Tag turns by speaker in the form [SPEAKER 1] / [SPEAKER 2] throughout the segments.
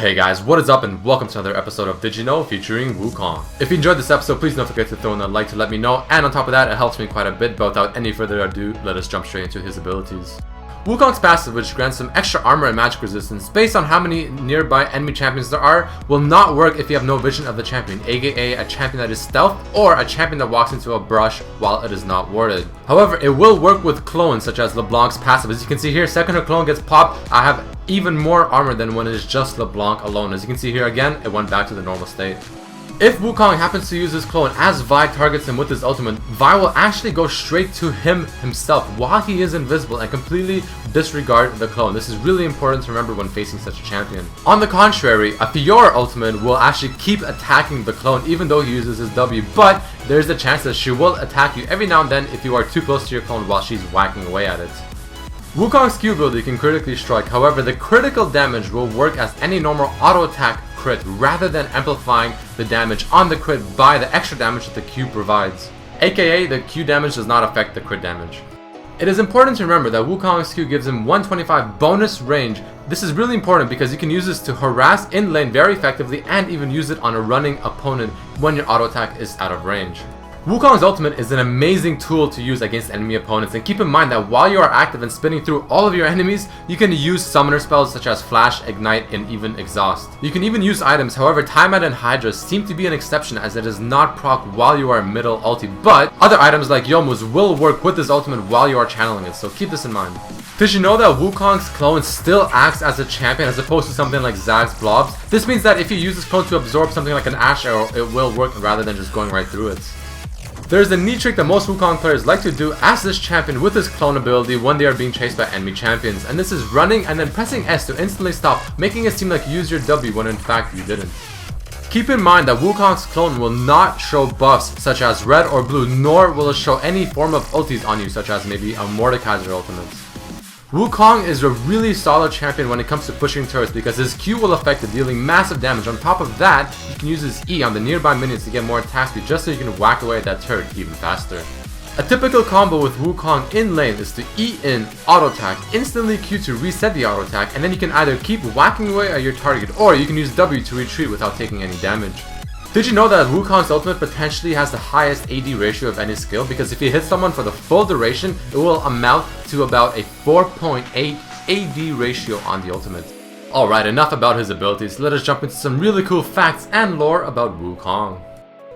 [SPEAKER 1] Hey guys, what is up and welcome to another episode of Did You Know featuring Wukong. If you enjoyed this episode, please don't forget to throw in a like to let me know, and on top of that, it helps me quite a bit, but without any further ado, let us jump straight into his abilities. Wukong's passive, which grants him extra armor and magic resistance based on how many nearby enemy champions there are, will not work if you have no vision of the champion, aka a champion that is stealth or a champion that walks into a brush while it is not warded. However, it will work with clones such as LeBlanc's passive. As you can see here, second her clone gets popped, I have even more armor than when it is just LeBlanc alone. As you can see here again, it went back to the normal state. If Wukong happens to use his clone as Vi targets him with his ultimate, Vi will actually go straight to him himself while he is invisible and completely disregard the clone. This is really important to remember when facing such a champion. On the contrary, a Fiora ultimate will actually keep attacking the clone even though he uses his W, but there's a chance that she will attack you every now and then if you are too close to your clone while she's whacking away at it. Wukong's Q ability can critically strike, however the critical damage will work as any normal auto attack crit rather than amplifying the damage on the crit by the extra damage that the Q provides. AKA the Q damage does not affect the crit damage. It is important to remember that Wukong's Q gives him 125 bonus range. This is really important because you can use this to harass in lane very effectively and even use it on a running opponent when your auto attack is out of range. Wukong's ultimate is an amazing tool to use against enemy opponents, and keep in mind that while you are active and spinning through all of your enemies, you can use summoner spells such as Flash, Ignite, and even Exhaust. You can even use items, however Tiamat and Hydra seem to be an exception as it does not proc while you are middle ulti, but other items like Youmuu's will work with this ultimate while you are channeling it, so keep this in mind. Did you know that Wukong's clone still acts as a champion as opposed to something like Zag's blobs? This means that if you use this clone to absorb something like an Ash Arrow, it will work rather than just going right through it. There is a neat trick that most Wukong players like to do as this champion with his clone ability when they are being chased by enemy champions, and this is running and then pressing S to instantly stop, making it seem like you used your W when in fact you didn't. Keep in mind that Wukong's clone will not show buffs such as red or blue, nor will it show any form of ultis on you such as maybe a Mordekaiser ultimate. Wukong is a really solid champion when it comes to pushing turrets because his Q will affect it, dealing massive damage. On top of that, you can use his E on the nearby minions to get more attack speed just so you can whack away at that turret even faster. A typical combo with Wukong in lane is to E in auto attack, instantly Q to reset the auto attack, and then you can either keep whacking away at your target or you can use W to retreat without taking any damage. Did you know that Wukong's ultimate potentially has the highest AD ratio of any skill? Because if you hit someone for the full duration, it will amount to about a 4.8 AD ratio on the ultimate. Alright, enough about his abilities, let us jump into some really cool facts and lore about Wukong.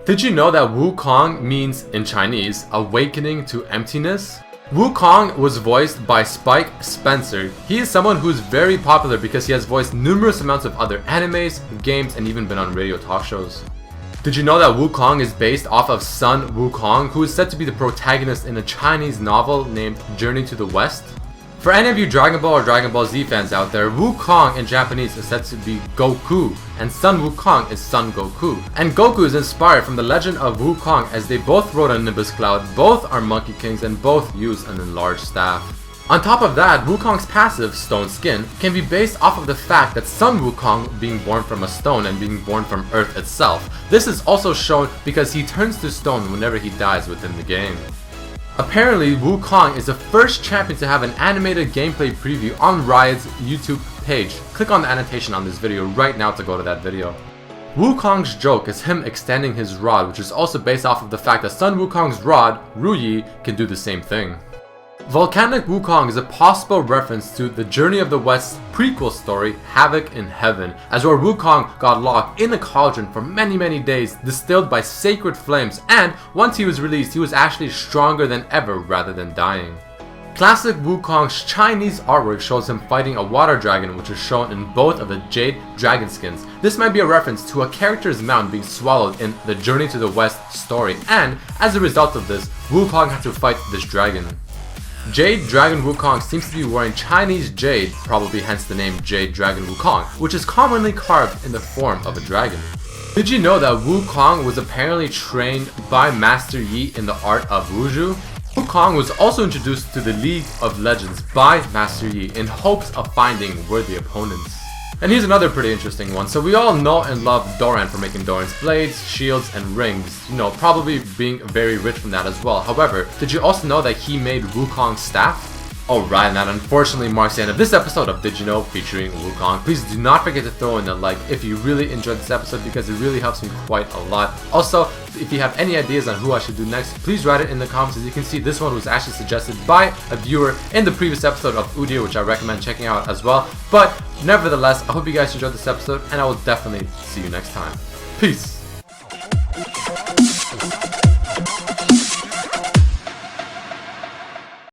[SPEAKER 1] Did you know that Wukong means, in Chinese, awakening to emptiness? Wukong was voiced by Spike Spencer. He is someone who is very popular because he has voiced numerous amounts of other animes, games, and even been on radio talk shows. Did you know that Wukong is based off of Sun Wukong, who is said to be the protagonist in a Chinese novel named Journey to the West? For any of you Dragon Ball or Dragon Ball Z fans out there, Wukong in Japanese is said to be Goku, and Sun Wukong is Son Goku. And Goku is inspired from the legend of Wukong as they both rode a Nimbus Cloud, both are Monkey Kings, and both use an enlarged staff. On top of that, Wukong's passive, Stone Skin, can be based off of the fact that Sun Wukong being born from a stone and being born from Earth itself. This is also shown because he turns to stone whenever he dies within the game. Apparently, Wukong is the first champion to have an animated gameplay preview on Riot's YouTube page. Click on the annotation on this video right now to go to that video. Wukong's joke is him extending his rod, which is also based off of the fact that Sun Wukong's rod, Ruyi, can do the same thing. Volcanic Wukong is a possible reference to the Journey of the West's prequel story, Havoc in Heaven, as where Wukong got locked in a cauldron for many days, distilled by sacred flames, and once he was released, he was actually stronger than ever rather than dying. Classic Wukong's Chinese artwork shows him fighting a water dragon, which is shown in both of the jade dragon skins. This might be a reference to a character's mount being swallowed in the Journey to the West story, and as a result of this, Wukong had to fight this dragon. Jade Dragon Wukong seems to be wearing Chinese jade, probably hence the name Jade Dragon Wukong, which is commonly carved in the form of a dragon. Did you know that Wukong was apparently trained by Master Yi in the art of Wuzhu? Wukong was also introduced to the League of Legends by Master Yi in hopes of finding worthy opponents. And here's another pretty interesting one. So we all know and love Doran for making Doran's blades, shields, and rings. You know, probably being very rich from that as well. However, did you also know that he made Wukong's staff? Alright, and that unfortunately marks the end of this episode of Did You Know featuring Wukong. Please do not forget to throw in a like if you really enjoyed this episode, because it really helps me quite a lot. Also, if you have any ideas on who I should do next, please write it in the comments. As you can see, this one was actually suggested by a viewer in the previous episode of Udio, which I recommend checking out as well. But nevertheless, I hope you guys enjoyed this episode, and I will definitely see you next time. Peace!